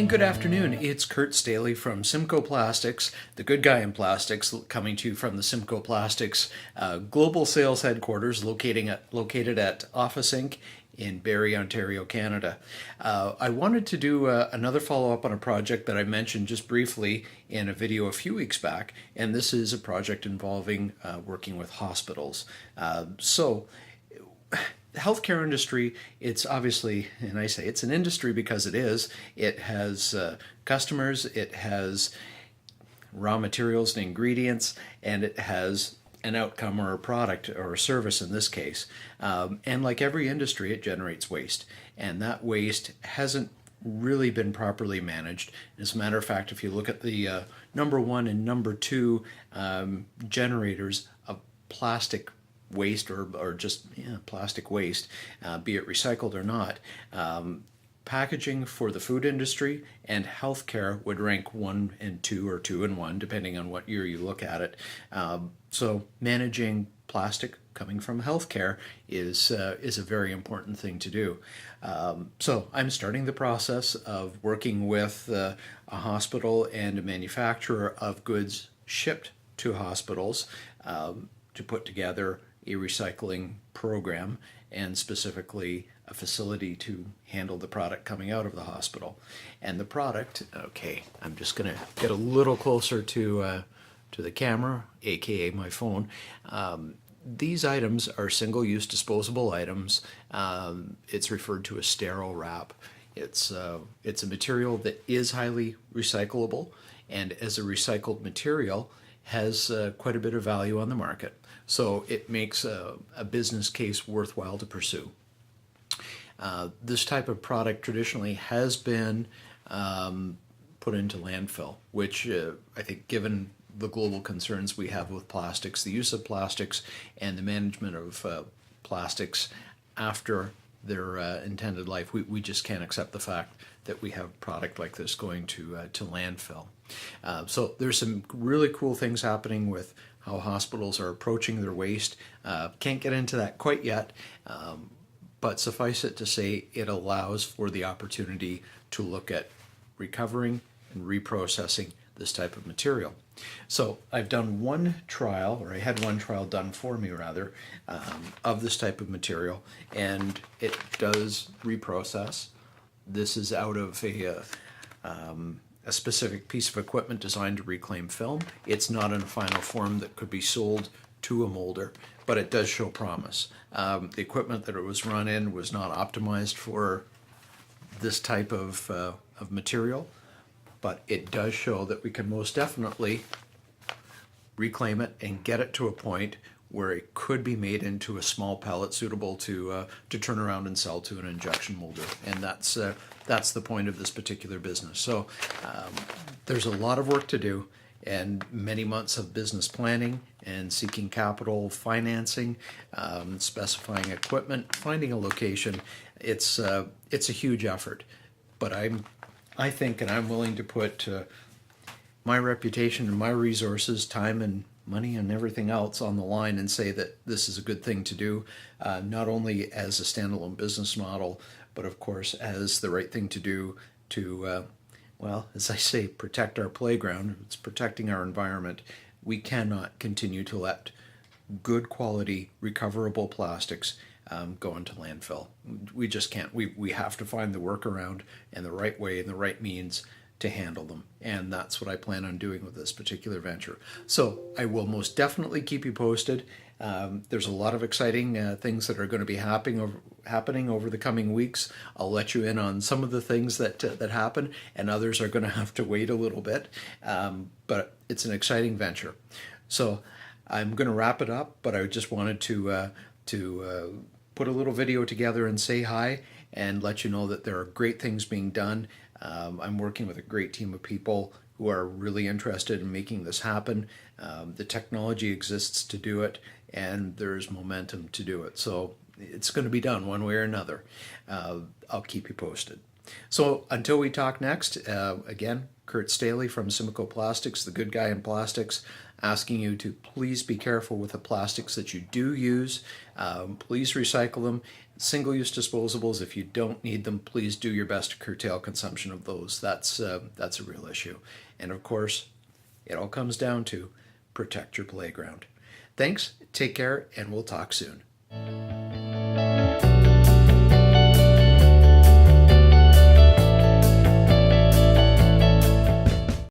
and good afternoon. It's Kurt Staley from Simcoe Plastics, the good guy in plastics, coming to you from the Simcoe Plastics global sales headquarters located at Office Inc. in Barrie, Ontario, Canada. I wanted to do another follow-up on a project that I mentioned just briefly in a video a few weeks back, and this is a project involving working with hospitals. The healthcare industry, it's obviously, and I say it's an industry because it has customers, it has raw materials and ingredients, and it has an outcome or a product or a service in this case. And like every industry, it generates waste. And that waste hasn't really been properly managed. As a matter of fact, if you look at the number one and number two generators of plastic waste or just plastic waste, be it recycled or not, packaging for the food industry and healthcare would rank 1 and 2 or 2 and 1 depending on what year you look at it. So managing plastic coming from healthcare is a very important thing to do. So I'm starting the process of working with a hospital and a manufacturer of goods shipped to hospitals to put together a recycling program and specifically a facility to handle the product coming out of the hospital. And the product, okay, I'm just going to get a little closer to the camera, aka my phone. These items are single-use disposable items. It's referred to as Sterile Wrap. It's a material that is highly recyclable, and as a recycled material has quite a bit of value on the market. So it makes a business case worthwhile to pursue. This type of product traditionally has been put into landfill, which I think given the global concerns we have with plastics, the use of plastics and the management of plastics after their intended life, we just can't accept the fact that we have product like this going to landfill. So there's some really cool things happening with how hospitals are approaching their waste. Can't get into that quite yet, but suffice it to say it allows for the opportunity to look at recovering and reprocessing this type of material. So I've done one trial, or I had one trial done for me rather, of this type of material, and it does reprocess. This is out of a specific piece of equipment designed to reclaim film. It's not in a final form that could be sold to a molder, but it does show promise. The equipment that it was run in was not optimized for this type of material, but it does show that we can most definitely reclaim it and get it to a point where it could be made into a small pellet suitable to turn around and sell to an injection molder, and that's the point of this particular business. So there's a lot of work to do, and many months of business planning and seeking capital financing, specifying equipment, finding a location. It's a huge effort, but I think, and I'm willing to put my reputation and my resources, time and money and everything else on the line and say that this is a good thing to do, not only as a standalone business model, but of course as the right thing to do to, well, as I say, protect our playground. It's protecting our environment. We cannot continue to let good quality recoverable plastics go into landfill. We just can't. We have to find the workaround and the right way and the right means to handle them, and that's what I plan on doing with this particular venture. So I will most definitely keep you posted. There's a lot of exciting things that are going to be happening over the coming weeks. I'll let you in on some of the things that happen, and others are going to have to wait a little bit, but it's an exciting venture. So I'm going to wrap it up, but I just wanted to put a little video together and say hi and let you know that there are great things being done. I'm working with a great team of people who are really interested in making this happen. The technology exists to do it, and there's momentum to do it. So it's going to be done one way or another. I'll keep you posted. So until we talk next, again, Kurt Staley from Simcoe Plastics, the good guy in plastics. asking you to please be careful with the plastics that you do use. Please recycle them. Single-use disposables, if you don't need them, please do your best to curtail consumption of those. That's a real issue. And of course, it all comes down to protect your playground. Thanks, take care, and we'll talk soon.